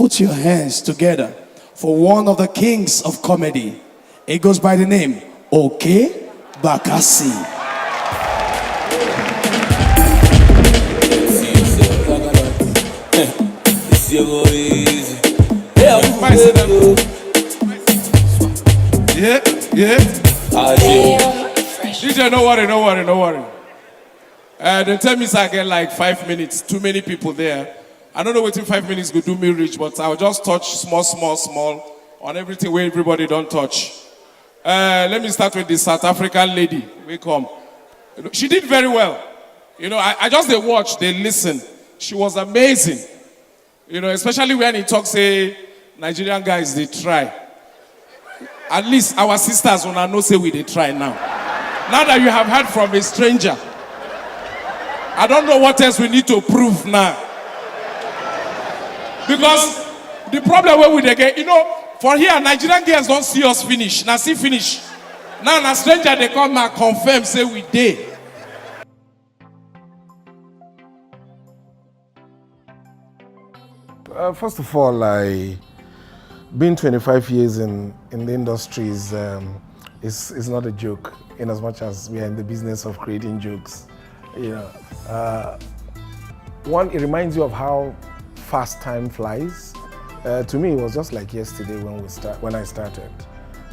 Put your hands together for one of the kings of comedy. It goes by the name Okey Bakassi. Yeah. DJ, no worry. They tell me I get like 5 minutes. Too many people there. I don't know what in 5 minutes could do me reach, but I'll just touch small on everything where everybody don't touch. Let me start with the South African lady. We come. She did very well. I just they watch, they listen. She was amazing. Especially when he talks, say Nigerian guys they try. At least our sisters when I know say they try now. Now that you have heard from a stranger, I don't know what else we need to prove now. Because the problem where we get, for here, Nigerian girls don't see us finish. Now see finish. Now a stranger they come and confirm, say we did. First of all, been 25 years in the industry is not a joke, in as much as we are in the business of creating jokes. One, it reminds you of how fast time flies. To me, it was just like yesterday when I started.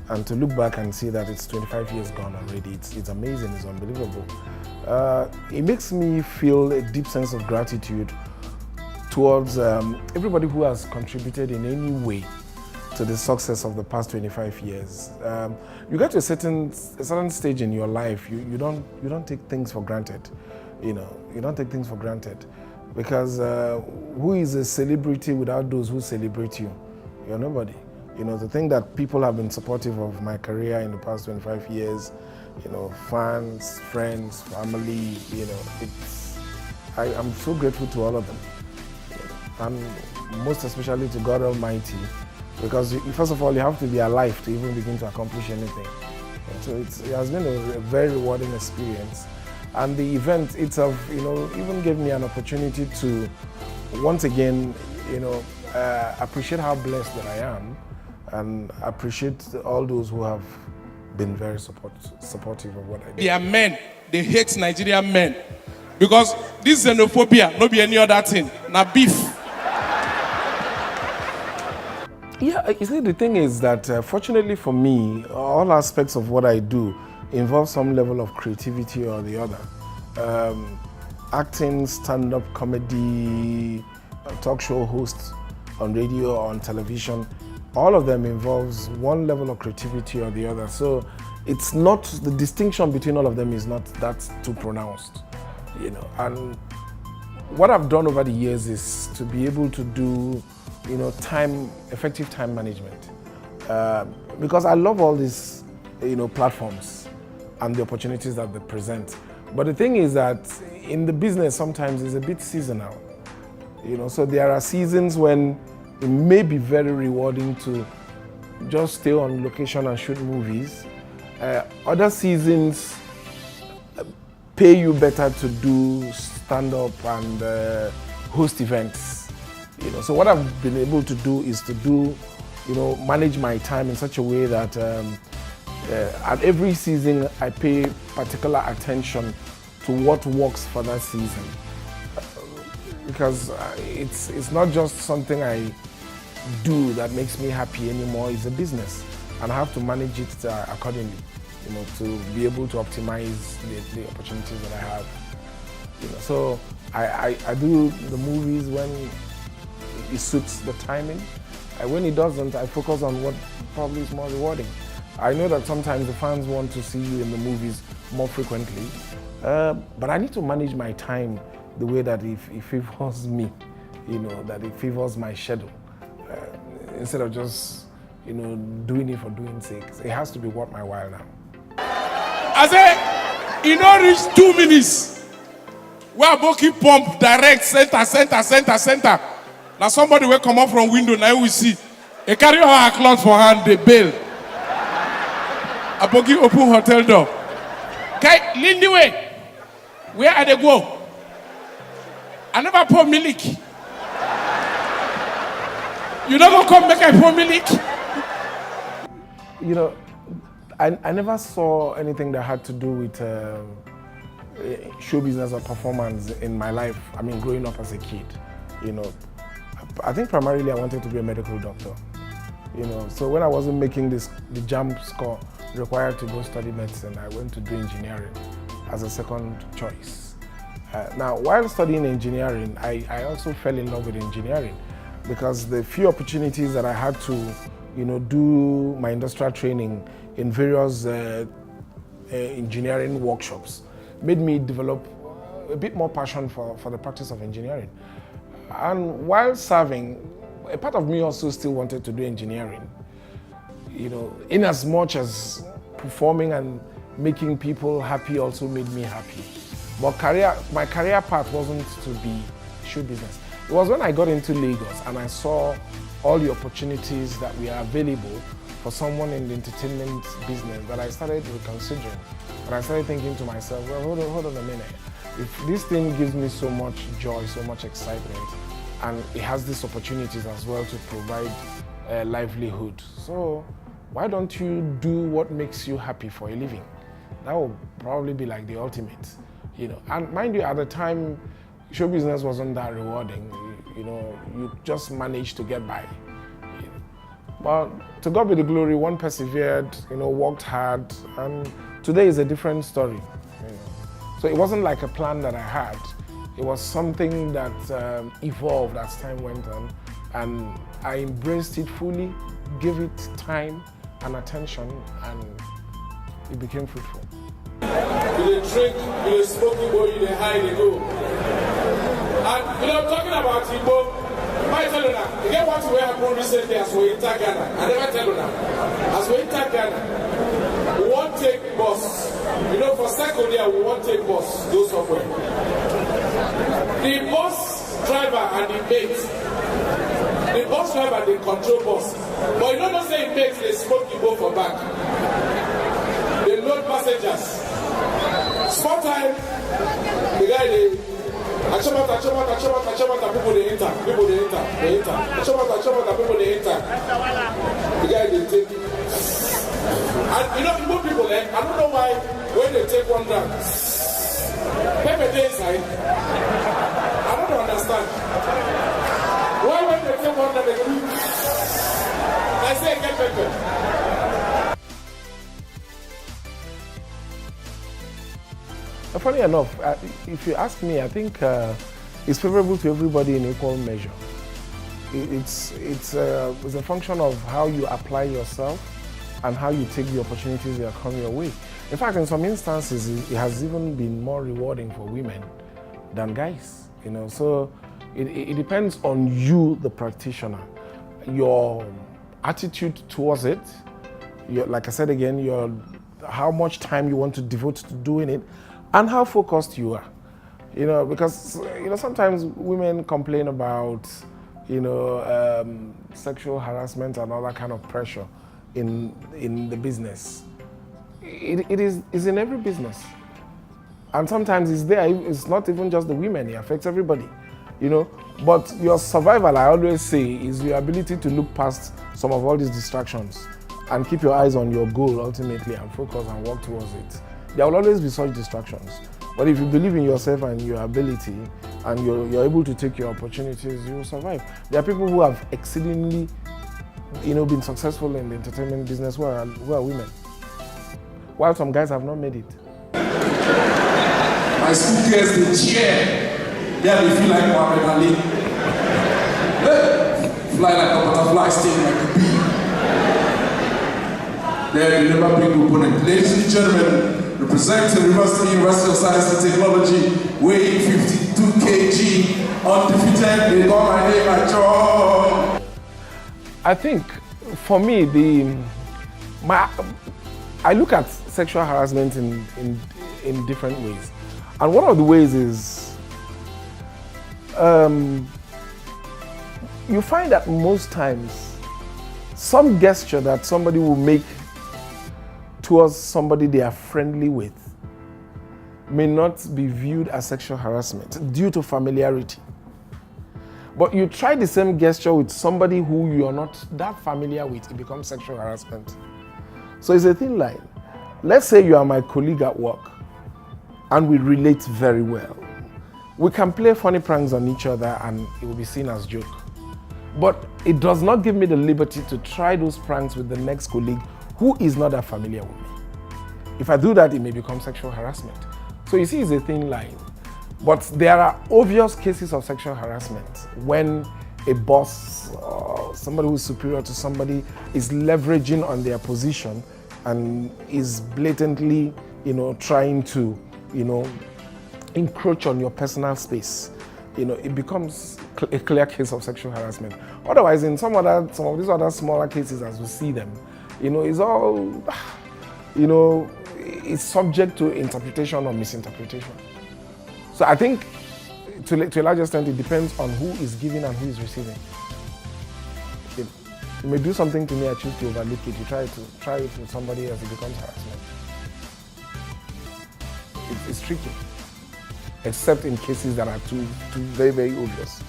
And to look back and see that it's 25 years gone already, it's amazing, it's unbelievable. It makes me feel a deep sense of gratitude towards everybody who has contributed in any way to the success of the past 25 years. You get to a certain stage in your life, you don't take things for granted. You don't take things for granted. Because who is a celebrity without those who celebrate you? You're nobody. To think that people have been supportive of my career in the past 25 years, fans, friends, family, I'm so grateful to all of them. And most especially to God Almighty, because first of all, you have to be alive to even begin to accomplish anything. So it has been a very rewarding experience. And the event itself, even gave me an opportunity to, once again, appreciate how blessed that I am, and appreciate all those who have been very supportive of what I do. They are men. They hate Nigerian men. Because this xenophobia, not be any other thing. Now beef. Yeah, you see, the thing is that fortunately for me, all aspects of what I do involve some level of creativity or the other. Acting, stand-up comedy, talk show hosts on radio or on television, all of them involves one level of creativity or the other. So it's not, the distinction between all of them is not that too pronounced, And what I've done over the years is to be able to do, effective time management. Because I love all these, platforms and the opportunities that they present. But the thing is that in the business sometimes it's a bit seasonal. So there are seasons when it may be very rewarding to just stay on location and shoot movies. Other seasons pay you better to do stand-up and host events. So what I've been able to do is to manage my time in such a way that at every season I pay particular attention to what works for that season. Because it's not just something I do that makes me happy anymore, it's a business. And I have to manage it accordingly, to be able to optimize the opportunities that I have. So I do the movies when it suits the timing. And when it doesn't, I focus on what probably is more rewarding. I know that sometimes the fans want to see you in the movies more frequently, but I need to manage my time the way that it favors me, that it favors my schedule. Instead of just, doing it for doing sake. It has to be worth my while now. I say, it don't reach 2 minutes. Where Boki pump direct center. Now somebody will come up from window, now we see. They carry her cloth for hand, they bail. Aboki open hotel door. Okay, lead the way. Where are they go? I never pour milk. You don't go come make a poor milk. You know, I never saw anything that had to do with show business or performance in my life. I mean, growing up as a kid, you know, I think primarily I wanted to be a medical doctor. You know, so when I wasn't making the jump score required to go study medicine, I went to do engineering as a second choice. Now, while studying engineering, I also fell in love with engineering because the few opportunities that I had to, you know, do my industrial training in various engineering workshops made me develop a bit more passion for the practice of engineering. And while serving, a part of me also still wanted to do engineering, you know, in as much as performing and making people happy also made me happy. But my career path wasn't to be show business. It was when I got into Lagos and I saw all the opportunities that were available for someone in the entertainment business that I started reconsidering. And I started thinking to myself, well, hold on a minute. If this thing gives me so much joy, so much excitement, and it has these opportunities as well to provide a livelihood, so why don't you do what makes you happy for a living? That would probably be like the ultimate, you know. And mind you, at the time, show business wasn't that rewarding. You know, you just managed to get by. But to God be the glory, one persevered, you know, worked hard, and today is a different story. You know. So it wasn't like a plan that I had. It was something that evolved as time went on, and I embraced it fully, gave it time and attention, and it became fruitful. You drink, you smoke, you hide, you go. And you know, talking about Igbo, I tell you now, you get what we have grown recently as we enter Ghana. I never tell you now. As we enter Ghana, we won't take bus. You know, for second year, we won't take bus, go somewhere. The bus driver and the mate, the bus driver, they control bus. But you don't say mates, they smoke you go for back. They load passengers. Small time, the guy, they Achobata, people they enter, people they enter. Achobata, people they enter. The guy they take. And you know, Igbo people, I don't know why when they take one drink, pepper they inside. I don't understand. Why when they take one drink, they do? I say get pepper. Funny enough, if you ask me, I think it's favorable to everybody in equal measure. It's a function of how you apply yourself and how you take the opportunities that come your way. In fact, in some instances, it has even been more rewarding for women than guys. You know, so it depends on you, the practitioner, your attitude towards it. Like I said again, how much time you want to devote to doing it, and how focused you are. You know, because you know sometimes women complain about sexual harassment and all that kind of pressure in the business. It is in every business, and sometimes it's there. It's not even just the women; it affects everybody. You know, but your survival, I always say, is your ability to look past some of all these distractions and keep your eyes on your goal ultimately and focus and work towards it. There will always be such distractions. But if you believe in yourself and your ability and you're able to take your opportunities, you will survive. There are people who have exceedingly, been successful in the entertainment business who are women, while some guys have not made it. My school girls, they cheer. Yeah, they feel like Muhammad Ali. Hey, fly like a butterfly, sting like a bee. There, you never big opponent. Ladies and gentlemen, representing University of Science and Technology, weighing 52 kg, undefeated, they got my name at John. I think, for me, I look at sexual harassment in different ways. And one of the ways is, you find that most times, some gesture that somebody will make towards somebody they are friendly with may not be viewed as sexual harassment due to familiarity. But you try the same gesture with somebody who you're not that familiar with, it becomes sexual harassment. So it's a thin line. Let's say you are my colleague at work and we relate very well. We can play funny pranks on each other and it will be seen as joke. But it does not give me the liberty to try those pranks with the next colleague who is not that familiar with me. If I do that, it may become sexual harassment. So you see, it's a thin line. But there are obvious cases of sexual harassment when a boss or somebody who is superior to somebody is leveraging on their position and is blatantly, trying to, encroach on your personal space. It becomes a clear case of sexual harassment. Otherwise, in some of these other smaller cases as we see them, it's all, it's subject to interpretation or misinterpretation. So I think to a large extent it depends on who is giving and who is receiving. You may do something to me, I choose to overlook it. You try it with somebody else, it becomes harassment. It's tricky, except in cases that are too very, very obvious.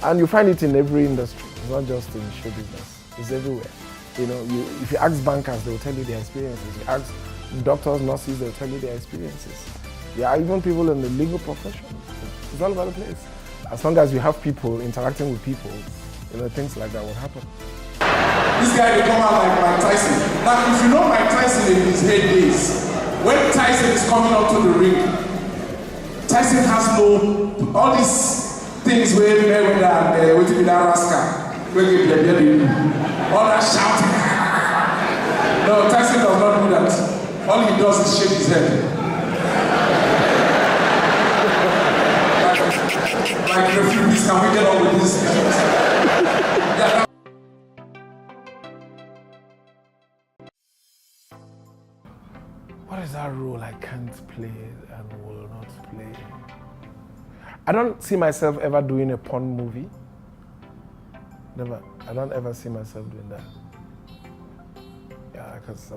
And you find it in every industry, not just in show business. It's everywhere. If you ask bankers, they will tell you their experiences. You ask doctors, nurses, they will tell you their experiences. There are even people in the legal profession. It's all over the place. As long as you have people interacting with people, things like that will happen. This guy will come out like Mike Tyson. Now, if you know Mike Tyson in his heydays, when Tyson is coming up to the ring, Tyson has all these things where with the rascal, all that shouting. No, Tyson does not do that. All he does is shake his head. Like refugees, can we get on with this? Yeah. What is that role I can't play and will not play? I don't see myself ever doing a porn movie. Never. I don't ever see myself doing that. Yeah, because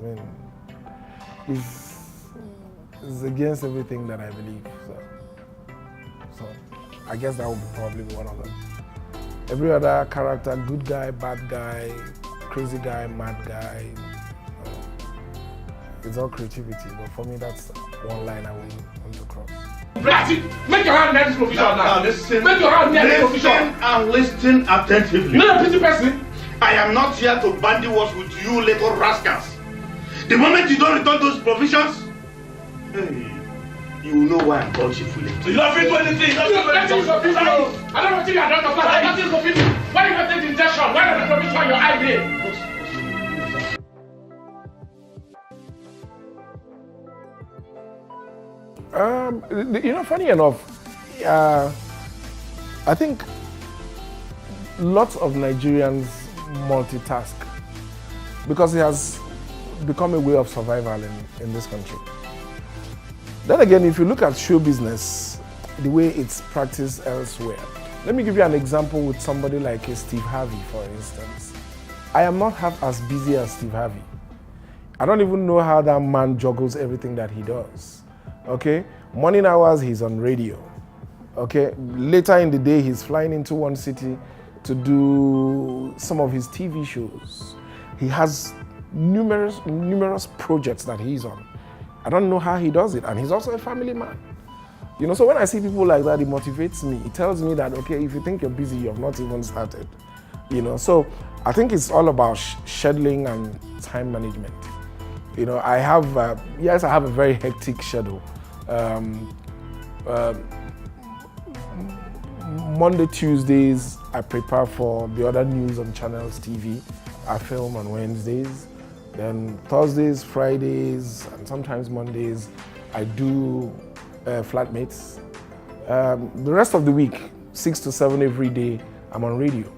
it's against everything that I believe. So I guess that would probably be one of them. Every other character, good guy, bad guy, crazy guy, mad guy, it's all creativity. But for me, that's one line I wouldn't want to cross. Make your hand near this provision now. Listen. Make your hand near this provision. And listen attentively. You're a pretty person. I am not here to bandy words with you little rascals. The moment you don't return those provisions, you will know why I'm punching for it. You don't do anything. I don't know what you have done. I nothing for people. Why you not take the injection? Why not the provision your eye there? Funny enough, I think lots of Nigerians multitask because it has become a way of survival in this country. Then again, if you look at show business, the way it's practiced elsewhere, let me give you an example with somebody like a Steve Harvey, for instance. I am not half as busy as Steve Harvey. I don't even know how that man juggles everything that he does. Okay? Morning hours, he's on radio. Okay? Later in the day, he's flying into one city to do some of his TV shows. He has numerous projects that he's on. I don't know how he does it, and he's also a family man. So when I see people like that, it motivates me. It tells me that, okay, if you think you're busy, you have not even started. So I think it's all about scheduling and time management. I have a very hectic schedule. Monday, Tuesdays, I prepare for the other news on Channels TV. I film on Wednesdays. Then Thursdays, Fridays, and sometimes Mondays, I do flatmates. The rest of the week, 6 to 7 every day, I'm on radio.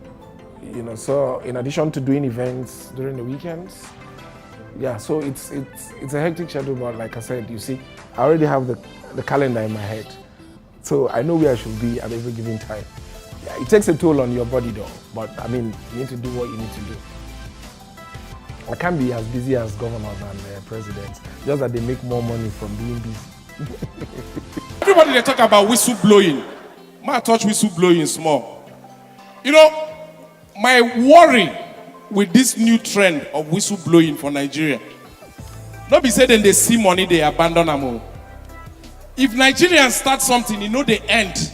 So in addition to doing events during the weekends, so it's a hectic schedule, but like I said, you see, I already have the calendar in my head. So I know where I should be at every given time. Yeah, it takes a toll on your body though, but you need to do what you need to do. I can't be as busy as governors and presidents, just that they make more money from being busy. Everybody they talk about whistle blowing. My touch whistle blowing small. You know, my worry with this new trend of whistle blowing for Nigeria. Don't be saying they see money, they abandon them. If Nigerians start something, you know they end.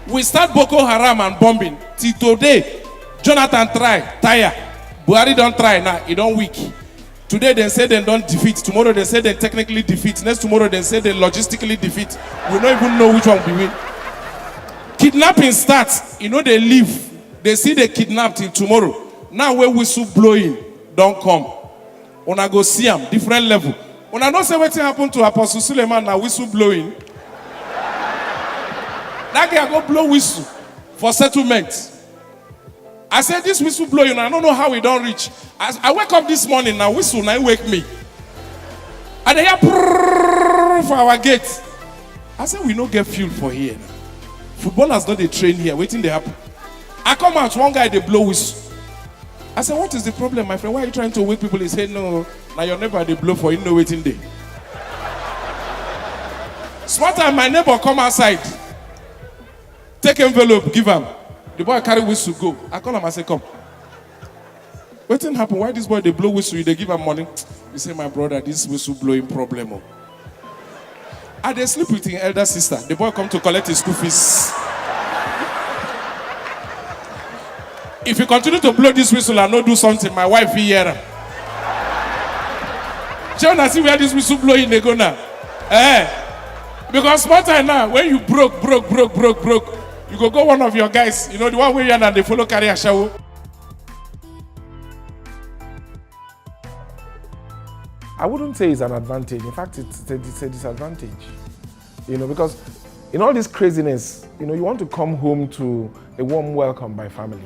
We start Boko Haram and bombing. Till today, Jonathan tire. Buhari don't try now, he don't weak. Today they say they don't defeat. Tomorrow they say they technically defeat. Next tomorrow they say they logistically defeat. We don't even know which one we win. Kidnapping starts, you know they leave. They see they kidnap till tomorrow. Now where whistle blowing don't come. Una go see them, different level. Una don't say what happened to Apostle Suleiman now whistle blowing. That guy go blow whistle for settlement. I said this whistle blowing, I don't know how we don't reach. I wake up this morning now, whistle now wake me. And they hear for our gate. I said we don't get fuel for here now. Footballers don't they train here, waiting they happen. I come out, one guy they blow whistle. I said, what is the problem, my friend? Why are you trying to wake people? He said, no, now your neighbor they blow for you know waiting there. Smart time, my neighbor come outside. Take envelope, give him. The boy carry whistle, go. I call him, I say, come. What thing happen? Why this boy, they blow whistle, they give him money? He say, my brother, this whistle blowing problem. Oh. And they sleep with his elder sister. The boy come to collect his school fees. If you continue to blow this whistle and not do something, my wife here. She wanna see where this whistle blowing they go now. Because small time now, when you broke, you go one of your guys, you know, the one where you and they follow carry a shower. I wouldn't say it's an advantage. In fact, it's a disadvantage. You know, because in all this craziness, you know, you want to come home to a warm welcome by family.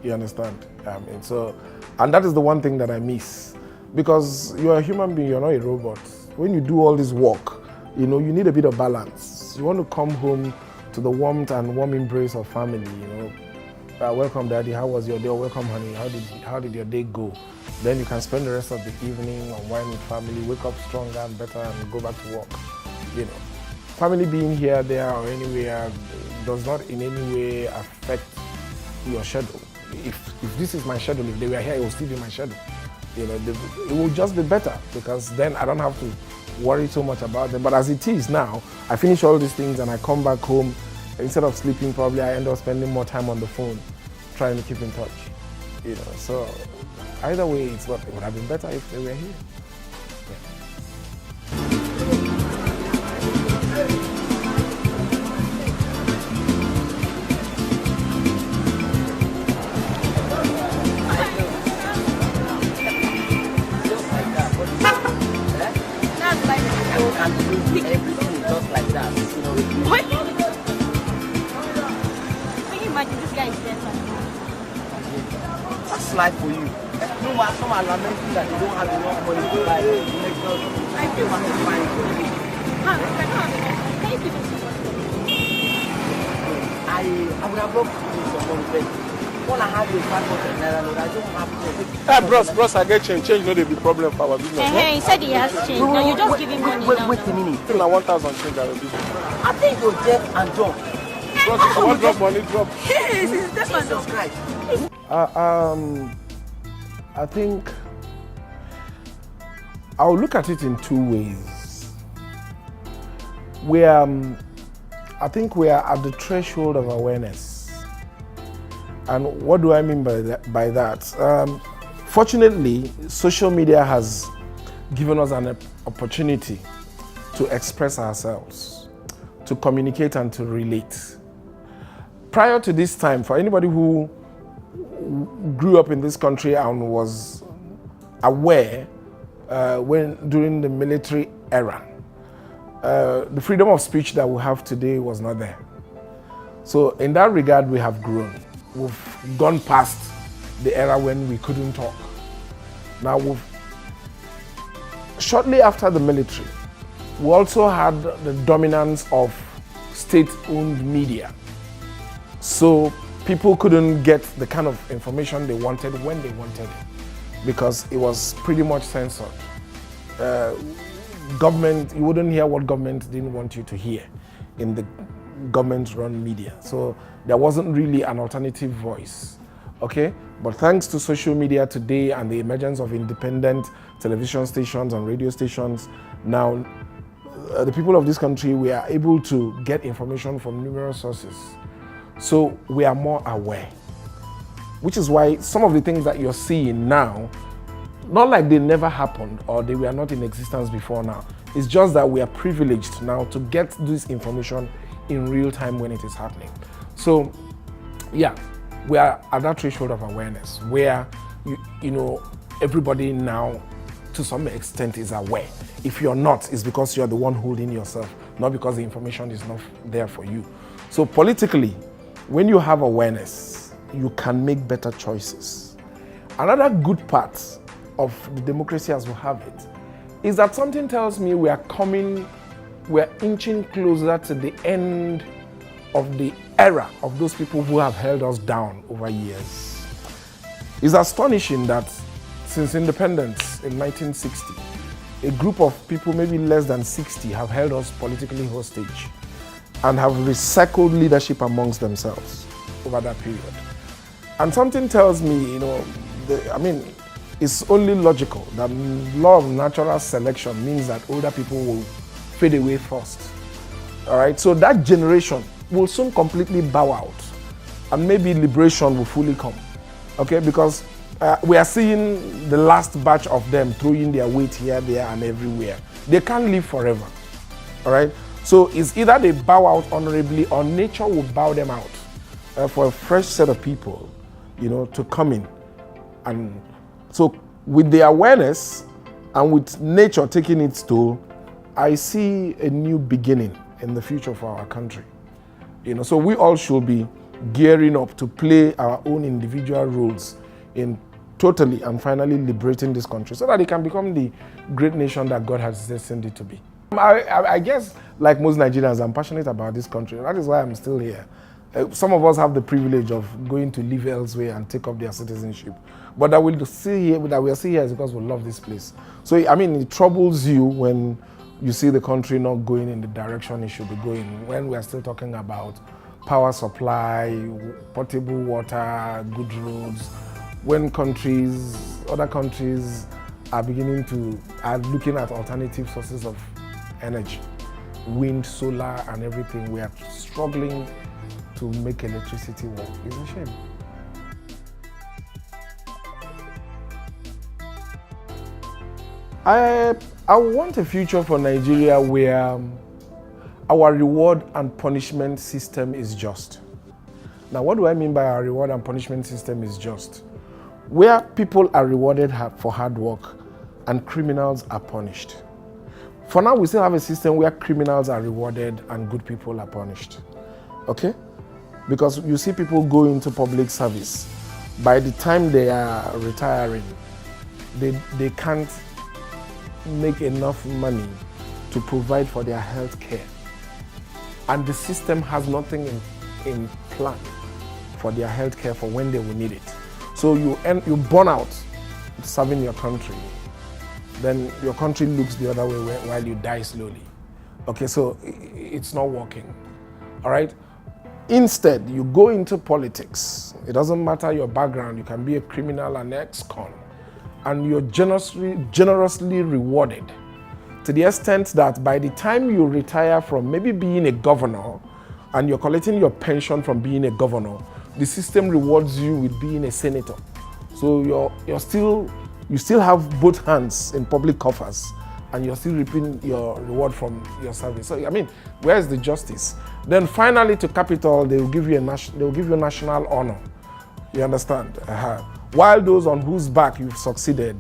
You understand? And that is the one thing that I miss. Because you're a human being, you're not a robot. When you do all this work, you know, you need a bit of balance. You want to come home to the warmth and warm embrace of family, you know. Welcome, Daddy. How was your day? Welcome, honey. How did your day go? Then you can spend the rest of the evening unwind with family, wake up stronger and better, and go back to work. You know, family being here, there, or anywhere does not in any way affect your schedule. If this is my schedule, if they were here, it will still be my schedule. You know, it will just be better because then I don't have to worry so much about them. But as it is now, I finish all these things and I come back home. Instead of sleeping, probably I end up spending more time on the phone, trying to keep in touch. You know, so either way, it would have been better if they were here. Everything is just like that. You know. What? Can you imagine this guy is dead? That's life for you. No matter some are lamenting that they don't have enough money to buy it. I feel like it's fine. Can you give me I would have loved to do some money. All I have is 500 naira. I don't have to. Hey, bros, I get change. Change not be problem for our business. He said he has change. Now you just give him money now. Wait a minute. Still 1,000 change I will give you. I think you're deaf and dumb. Bros, if you want drop money, drop. Jesus Christ. I think I'll look at it in two ways. I think we are at the threshold of awareness. And what do I mean by that? Fortunately, social media has given us an opportunity to express ourselves, to communicate and to relate. Prior to this time, for anybody who grew up in this country and was aware during the military era, the freedom of speech that we have today was not there. So in that regard, we have grown. We've gone past the era when we couldn't talk. Now, shortly after the military, we also had the dominance of state-owned media. So people couldn't get the kind of information they wanted when they wanted it because it was pretty much censored. Government, you wouldn't hear what government didn't want you to hear in the government-run media. So there wasn't really an alternative voice, okay? But thanks to social media today and the emergence of independent television stations and radio stations, now the people of this country, we are able to get information from numerous sources. So we are more aware, which is why some of the things that you're seeing now, not like they never happened or they were not in existence before now. It's just that we are privileged now to get this information in real time when it is happening. So, yeah, we are at that threshold of awareness where, you know, everybody now, to some extent, is aware. If you're not, it's because you're the one holding yourself, not because the information is not there for you. So politically, when you have awareness, you can make better choices. Another good part of the democracy as we have it is that something tells me we're inching closer to the end of the era of those people who have held us down over years. It's astonishing that since independence in 1960, a group of people, maybe less than 60, have held us politically hostage and have recycled leadership amongst themselves over that period. And something tells me, you know, it's only logical that law of natural selection means that older people will fade away first. All right, so that generation will soon completely bow out, and maybe liberation will fully come. Okay, because we are seeing the last batch of them throwing their weight here, there, and everywhere. They can't live forever. All right, so it's either they bow out honorably or nature will bow them out for a fresh set of people, you know, to come in. And so with the awareness and with nature taking its toll, I see a new beginning in the future for our country. You know, so we all should be gearing up to play our own individual roles in totally and finally liberating this country so that it can become the great nation that God has destined it to be. I guess, like most Nigerians, I'm passionate about this country. That is why I'm still here. Some of us have the privilege of going to live elsewhere and take up their citizenship. But that we'll see here is because we love this place. So, I mean, it troubles you when you see the country not going in the direction it should be going, when we are still talking about power supply, potable water, good roads, when other countries are looking at alternative sources of energy, wind, solar, and everything. We are struggling to make electricity work. It's a shame. I want a future for Nigeria where our reward and punishment system is just. Now, what do I mean by our reward and punishment system is just? Where people are rewarded for hard work and criminals are punished. For now, we still have a system where criminals are rewarded and good people are punished. Okay? Because you see people go into public service. By the time they are retiring, they can't make enough money to provide for their health care. And the system has nothing in plan for their health care for when they will need it. So you burn out serving your country. Then your country looks the other way while you die slowly. Okay, so it's not working. All right? Instead, you go into politics. It doesn't matter your background. You can be a criminal, an ex-con, and you're generously rewarded to the extent that by the time you retire from maybe being a governor and you're collecting your pension from being a governor, the system rewards you with being a senator. So you still have both hands in public coffers and you're still reaping your reward from your service. So I mean, where is the justice? Then finally to capital, they will give you national honor. You understand? While those on whose back you've succeeded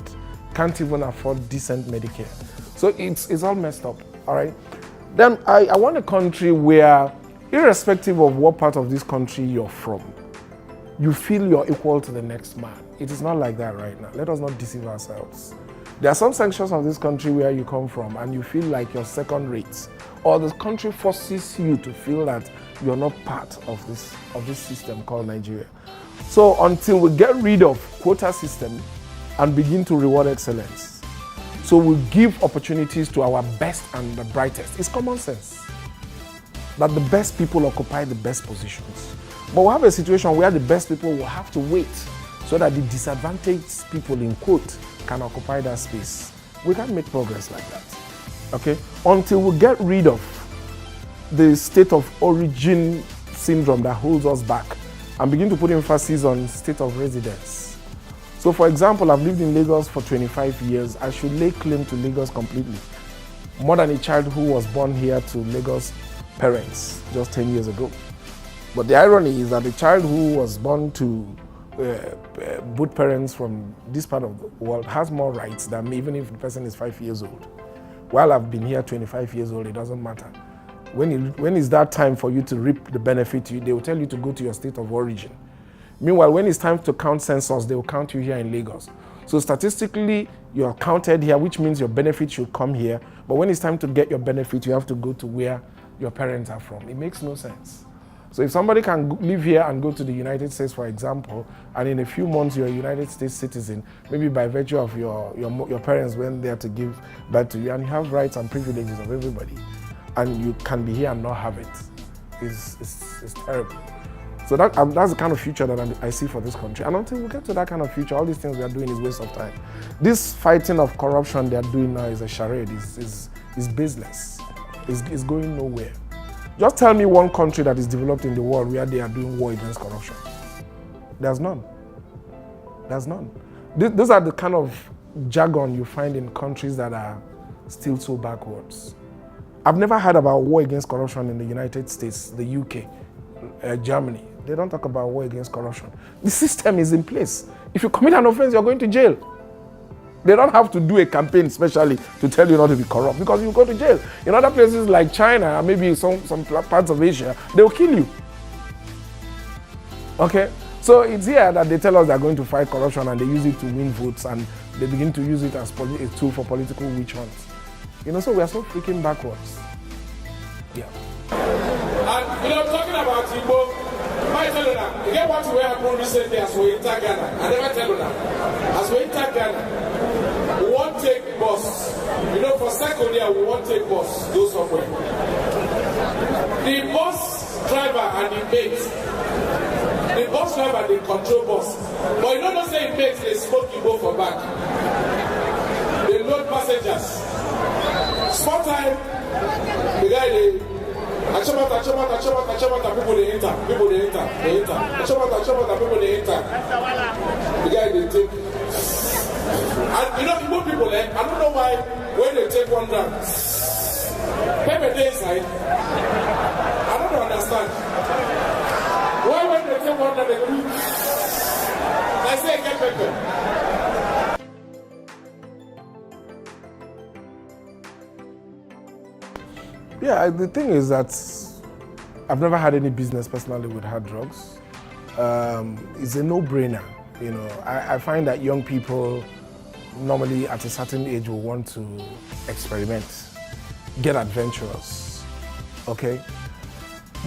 can't even afford decent Medicare. So it's all messed up, all right? Then I want a country where, irrespective of what part of this country you're from, you feel you're equal to the next man. It is not like that right now. Let us not deceive ourselves. There are some sections of this country where you come from and you feel like you're second rate, or the country forces you to feel that you're not part of this system called Nigeria. So until we get rid of quota system and begin to reward excellence, so we give opportunities to our best and the brightest. It's common sense. that the best people occupy the best positions. But we have a situation where the best people will have to wait so that the disadvantaged people, in quote, can occupy that space. We can't make progress like that, okay? Until we get rid of the state of origin syndrome that holds us back and begin to put emphasis on state of residence. So for example, I've lived in Lagos for 25 years. I should lay claim to Lagos completely. More than a child who was born here to Lagos parents just 10 years ago. But the irony is that the child who was born to both parents from this part of the world has more rights than me, even if the person is 5 years old. While I've been here 25 years old, it doesn't matter. When is that time for you to reap the benefit, they will tell you to go to your state of origin. Meanwhile, when it's time to count census, they will count you here in Lagos. So statistically, you are counted here, which means your benefit should come here. But when it's time to get your benefit, you have to go to where your parents are from. It makes no sense. So if somebody can live here and go to the United States, for example, and in a few months you're a United States citizen, maybe by virtue of your parents went there to give birth to you, and you have rights and privileges of everybody, and you can be here and not have it, it's terrible. So that's the kind of future that I see for this country. And until we get to that kind of future, all these things we are doing is waste of time. This fighting of corruption they are doing now is a charade, is business. It's going nowhere. Just tell me one country that is developed in the world where they are doing war against corruption. There's none. There's none. These are the kind of jargon you find in countries that are still so backwards. I've never heard about war against corruption in the United States, the UK, Germany. They don't talk about war against corruption. The system is in place. If you commit an offense, you're going to jail. They don't have to do a campaign specially to tell you not to be corrupt, because you go to jail. In other places like China and maybe some parts of Asia, they'll kill you. Okay? So it's here that they tell us they're going to fight corruption and they use it to win votes, and they begin to use it as a tool for political witch hunts. So we are so freaking backwards. Yeah. And talking about Igbo, I tell you now, you get what we happened recently as we enter Ghana. I never tell you now. As we enter Ghana, we won't take bus. For second year, we won't take bus, go somewhere. The bus driver and the mate, the bus driver, they control bus. But don't say it makes they smoke Igbo for back. They load passengers. Small time, the guy, they Achobata, people they enter. People they enter. Achobata, people they enter. The guy they take. And Igbo people, I don't know why when they take one dram, pepper they inside. I don't understand. Why when they take one dram, they go, I say get pepper. Yeah, the thing is that I've never had any business personally with hard drugs. It's a no-brainer. I find that young people normally at a certain age will want to experiment, get adventurous, okay?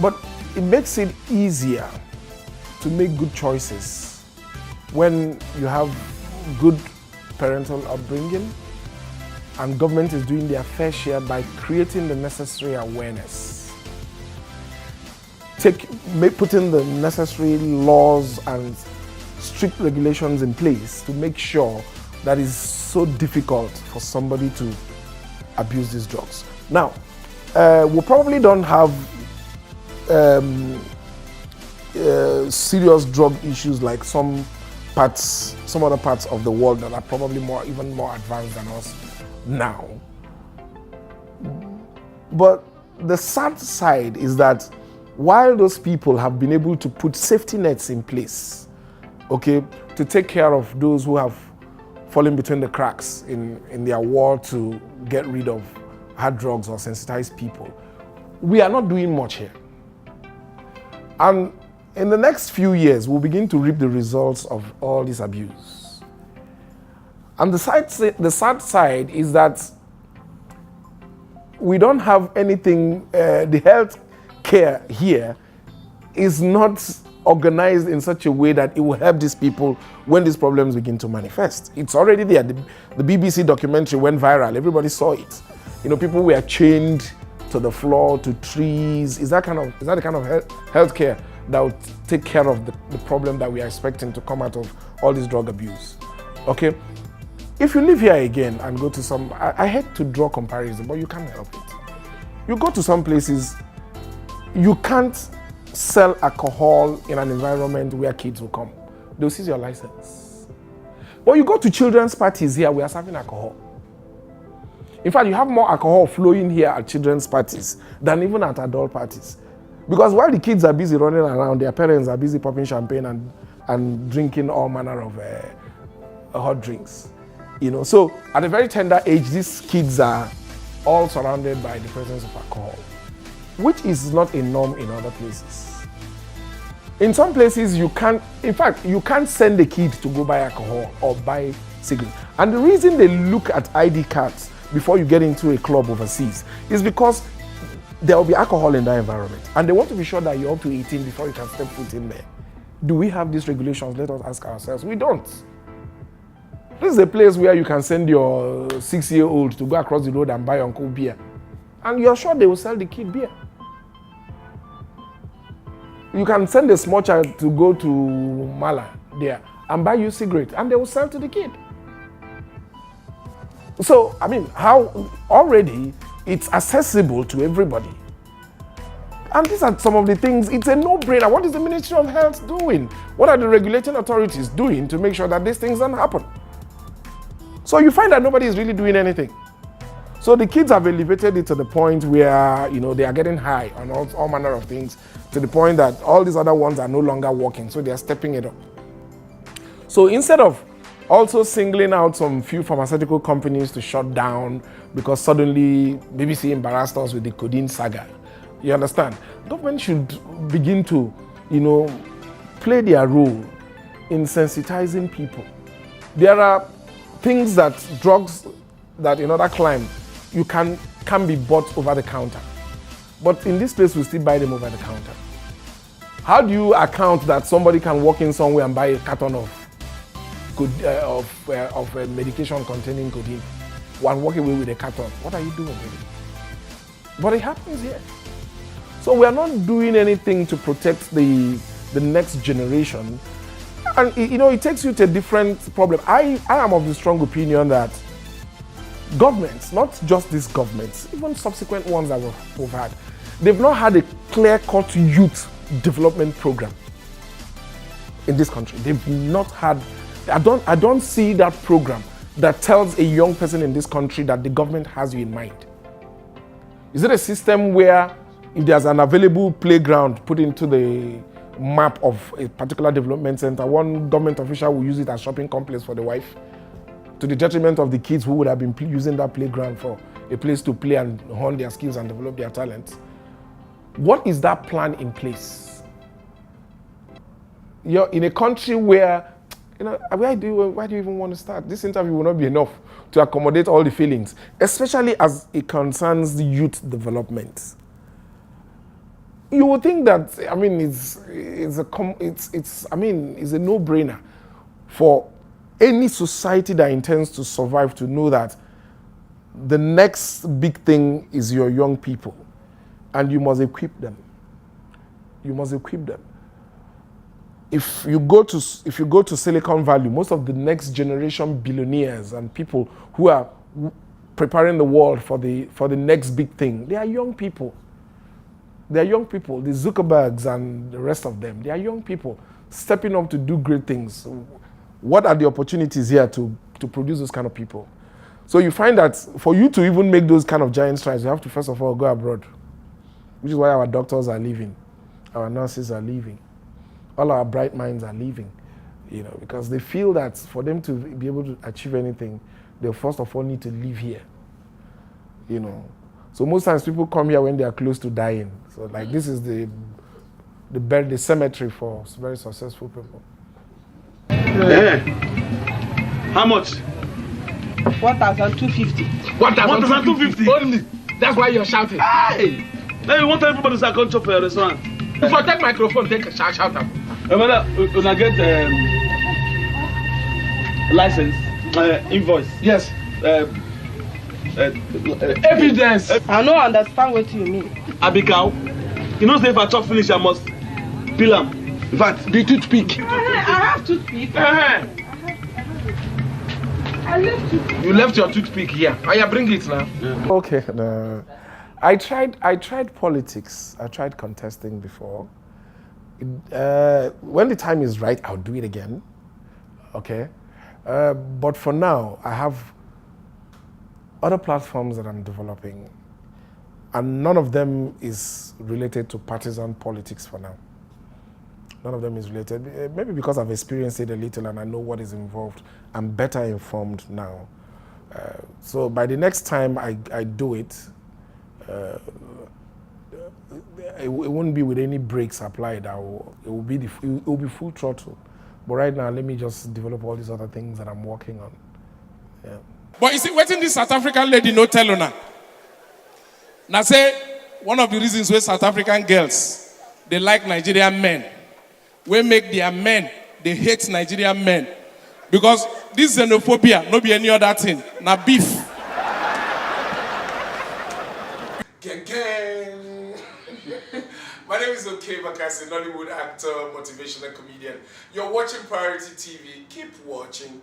But it makes it easier to make good choices when you have good parental upbringing, and government is doing their fair share by creating the necessary awareness. Putting the necessary laws and strict regulations in place to make sure that it's so difficult for somebody to abuse these drugs. Now, we probably don't have serious drug issues like some other parts of the world that are probably even more advanced than us now. But the sad side is that while those people have been able to put safety nets in place, okay, to take care of those who have fallen between the cracks in their war to get rid of hard drugs or sensitized people, we are not doing much here. And in the next few years, we'll begin to reap the results of all this abuse. And the sad side is that we don't have anything, the health care here is not organized in such a way that it will help these people when these problems begin to manifest. It's already there. The BBC documentary went viral. Everybody saw it. People were chained to the floor, to trees. Is that the kind of healthcare that will take care of the problem that we are expecting to come out of all this drug abuse? Okay? If you live here again and go to some, I hate to draw comparison, but you can't help it. You go to some places, you can't sell alcohol in an environment where kids will come. They'll seize your license. But you go to children's parties here, we are serving alcohol. In fact, you have more alcohol flowing here at children's parties than even at adult parties. Because while the kids are busy running around, their parents are busy popping champagne and drinking all manner of hot drinks. You know, so at a very tender age, these kids are all surrounded by the presence of alcohol, which is not a norm in other places. In some places, you can't send a kid to go buy alcohol or buy cigarettes. And the reason they look at ID cards before you get into a club overseas is because there will be alcohol in that environment. And they want to be sure that you're up to 18 before you can step foot in there. Do we have these regulations? Let us ask ourselves. We don't. This is a place where you can send your 6-year-old to go across the road and buy Uncle beer. And you're sure they will sell the kid beer. You can send a small child to go to Mala there and buy you cigarette, and they will sell to the kid. So, I mean, how already it's accessible to everybody. And these are some of the things, it's a no-brainer. What is the Ministry of Health doing? What are the regulating authorities doing to make sure that these things don't happen? So you find that nobody is really doing anything. So the kids have elevated it to the point where, you know, they are getting high on all manner of things, to the point that all these other ones are no longer working, so they are stepping it up. So instead of also singling out some few pharmaceutical companies to shut down because suddenly BBC embarrassed us with the codeine saga, you understand? Government should begin to, you know, play their role in sensitizing people. There are things drugs that in other climes you can be bought over the counter. But in this place, we still buy them over the counter. How do you account that somebody can walk in somewhere and buy a carton of medication containing codeine and walk away with a carton? What are you doing with it? But it happens here. So we are not doing anything to protect the next generation. And you know, it takes you to a different problem. I am of the strong opinion that governments, not just these governments, even subsequent ones that we've had, they've not had a clear-cut youth development program in this country. They've not had, I don't see that program that tells a young person in this country that the government has you in mind. Is it a system where if there's an available playground put into the map of a particular development center, one government official will use it as shopping complex for the wife, to the detriment of the kids who would have been using that playground for a place to play and hone their skills and develop their talents? What is that plan in place? You're in a country where, you know, why do you even want to start? This interview will not be enough to accommodate all the feelings, especially as it concerns the youth development. You would think that, I mean, it's a no-brainer for any society that intends to survive to know that the next big thing is your young people, and you must equip them. You must equip them. If you go to Silicon Valley, most of the next generation billionaires and people who are preparing the world for the next big thing, they are young people. They are young people, the Zuckerbergs and the rest of them. They are young people stepping up to do great things. What are the opportunities here to produce those kind of people? So you find that for you to even make those kind of giant strides, you have to first of all go abroad, which is why our doctors are leaving, our nurses are leaving, all our bright minds are leaving, you know, because they feel that for them to be able to achieve anything, they first of all need to live here, you know. So most times people come here when they are close to dying. So like this is the cemetery for very successful people. Yeah. How much? 1,250. 1,250 only. That's why you're shouting. Hey! Now you want everybody to come chop for your restaurant. If I take microphone, take a shout out. When I get license, invoice. Yes. Evidence. I don't understand what you mean. Abikao, you know say if I chop finish, I must peel am. In fact, the toothpick. I have toothpick. I left toothpick. You left your toothpick here. Aya, bring it now. Okay. No. I tried politics. I tried contesting before. When the time is right, I'll do it again. Okay. But for now, I have other platforms that I'm developing, and none of them is related to partisan politics for now. None of them is related. Maybe because I've experienced it a little and I know what is involved. I'm better informed now. So by the next time I do it, it won't be with any brakes applied. It will be full throttle. But right now, let me just develop all these other things that I'm working on. Yeah. But you see, waiting this South African lady no tell her. Now say, one of the reasons why South African girls, they like Nigerian men. We make their men, they hate Nigerian men. Because this xenophobia, no be any other thing. Now beef. Gang. My name is Okey Bakassi, Nollywood actor, motivational comedian. You're watching Priority TV. Keep watching.